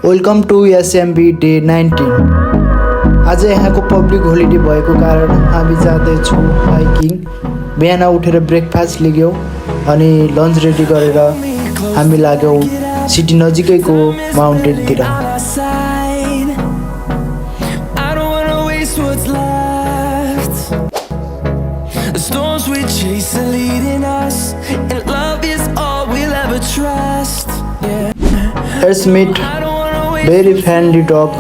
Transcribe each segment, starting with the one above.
Welcome to SMV day 19। आज यहाँको public holiday भएको कारण हामी जाँदैछौँ हाइकिङ। बिहान उठेर ब्रेकफास्ट लिग्यौँ अनि लन्च रेडी गरेर हामी लाग्यौँ सिटी नजिकैको माउन्टेनतिर। Let's meet very friendly dog.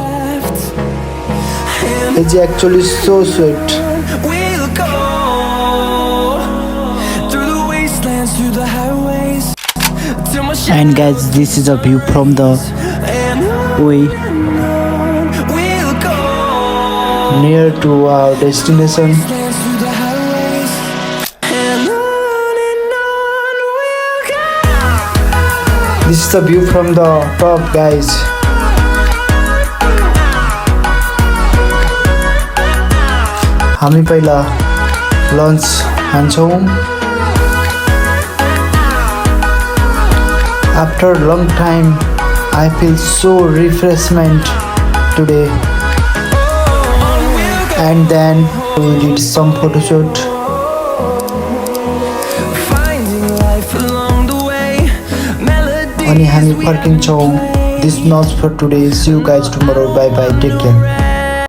It's actually so sweet. And guys, this is a view from the way near to our destination. This is the view from the top, guys. हामी पहिला lunch खान्छौँ। After a long time, I feel so refreshment today. And then we did some photo shoot. अनि हामी फर्किन्छौँ। This much for today. See you guys tomorrow. Bye bye. Take care.